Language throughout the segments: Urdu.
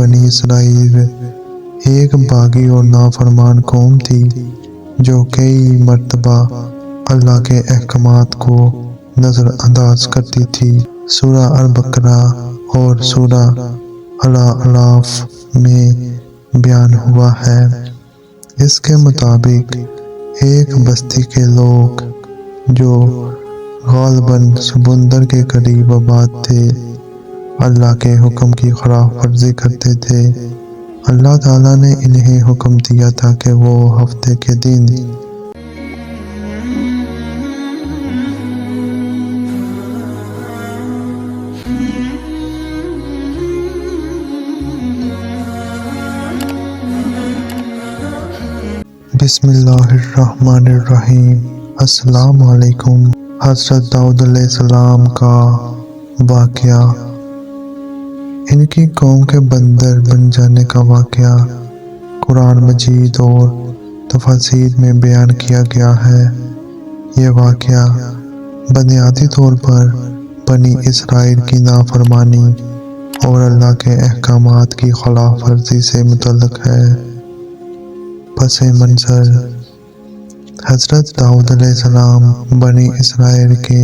بنی اسرائیل ایک باغی اور نافرمان قوم تھی جو کئی مرتبہ اللہ کے احکامات کو نظر انداز کرتی تھی۔ سورہ البقرہ اور سورہ الاعراف میں بیان ہوا ہے۔ اس کے مطابق ایک بستی کے لوگ جو غالباً سمندر کے قریب آباد تھے اللہ کے حکم کی خلاف ورزی کرتے تھے۔ اللہ تعالیٰ نے انہیں حکم دیا تھا کہ وہ ہفتے کے دن بسم اللہ الرحمن الرحیم۔ السلام علیکم۔ حضرت داؤد علیہ السلام کا واقعہ، ان کی قوم کے بندر بن جانے کا واقعہ قرآن مجید اور تفاسیر میں بیان کیا گیا ہے۔ یہ واقعہ بنیادی طور پر بنی اسرائیل کی نافرمانی اور اللہ کے احکامات کی خلاف ورزی سے متعلق ہے۔ پس منظر، حضرت داؤد علیہ السلام بنی اسرائیل کے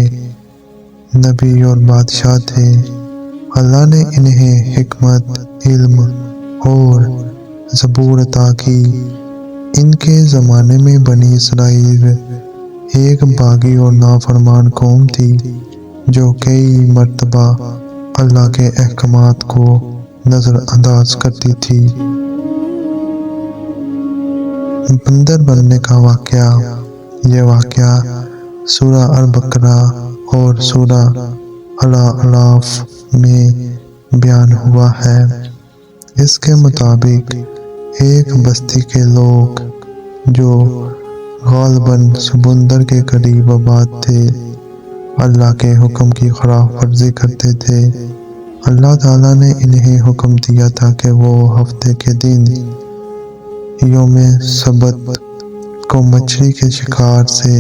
نبی اور بادشاہ تھے۔ اللہ نے انہیں حکمت، علم اور زبور عطا کی۔ ان کے زمانے میں بنی اسرائیل ایک باغی اور نافرمان قوم تھی جو کئی مرتبہ اللہ کے احکامات کو نظر انداز کرتی تھی۔ بندر بننے کا واقعہ، یہ واقعہ سورہ البقرہ اور سورہ الاعراف میں بیان ہوا ہے۔ اس کے مطابق ایک بستی کے لوگ جو غالباً سمندر کے قریب آباد تھے اللہ کے حکم کی خلاف ورزی کرتے تھے۔ اللہ تعالیٰ نے انہیں حکم دیا تھا کہ وہ ہفتے کے دن یوم سبت کو مچھلی کے شکار سے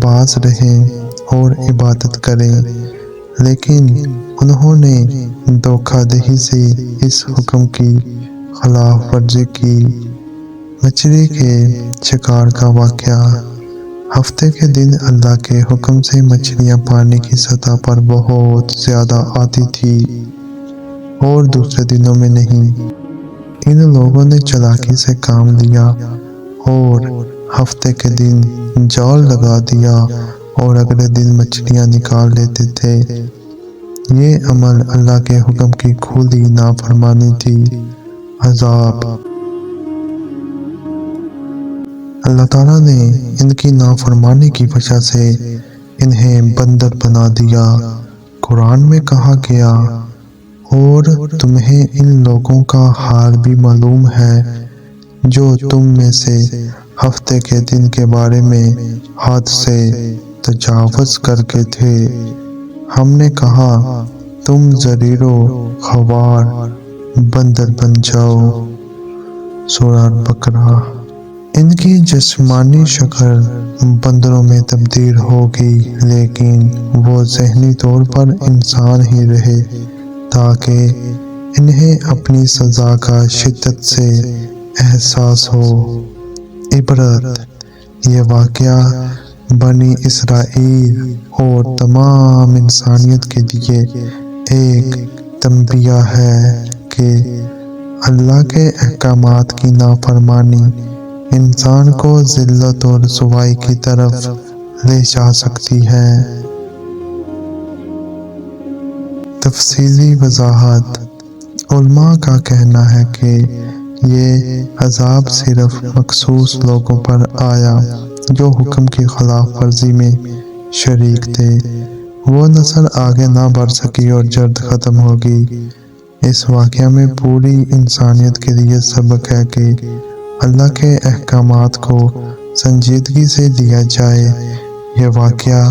باز رہیں اور عبادت کریں، لیکن انہوں نے دھوکہ دہی سے اس حکم کی خلاف ورزی کی۔ مچھلی کے شکار کا واقعہ، ہفتے کے دن اللہ کے حکم سے مچھلیاں پانی کی سطح پر بہت زیادہ آتی تھی اور دوسرے دنوں میں نہیں۔ ان لوگوں نے چالاکی سے کام لیا اور ہفتے کے دن جال لگا دیا اور اگلے دن مچھلیاں نکال لیتے تھے۔ یہ عمل اللہ کے حکم کی کھلی نافرمانی تھی۔ عذاب، اللہ تعالیٰ نے ان کی نافرمانی کی وجہ سے انہیں بندر بنا دیا۔ قرآن میں کہا گیا، اور تمہیں ان لوگوں کا حال بھی معلوم ہے جو تم میں سے ہفتے کے دن کے بارے میں حد سے تجاوز کرتے تھے۔ ہم نے کہا تم ضریر و خوار بندر بن جاؤ۔ سورہ البقرہ۔ ان کی جسمانی شکل بندروں میں تبدیل ہوگی لیکن وہ ذہنی طور پر انسان ہی رہے تاکہ انہیں اپنی سزا کا شدت سے احساس ہو۔ عبرت، یہ واقعہ بنی اسرائیل اور تمام انسانیت کے لیے ایک تنبیہ ہے کہ اللہ کے احکامات کی نافرمانی انسان کو ذلت اور رسوائی کی طرف لے جا سکتی ہے۔ تفصیلی وضاحت، علماء کا کہنا ہے کہ یہ عذاب صرف مخصوص لوگوں پر آیا جو حکم کی خلاف ورزی میں شریک تھے۔ وہ نسل آگے نہ بڑھ سکی اور جلد ختم ہوگی۔ اس واقعہ میں پوری انسانیت کے لیے سبق ہے کہ اللہ کے احکامات کو سنجیدگی سے لیا جائے۔ یہ واقعہ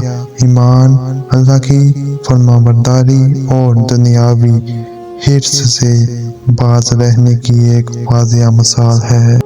ایمان، اللہ کی فرمانبرداری اور دنیاوی حرص سے باز رہنے کی ایک واضح مثال ہے۔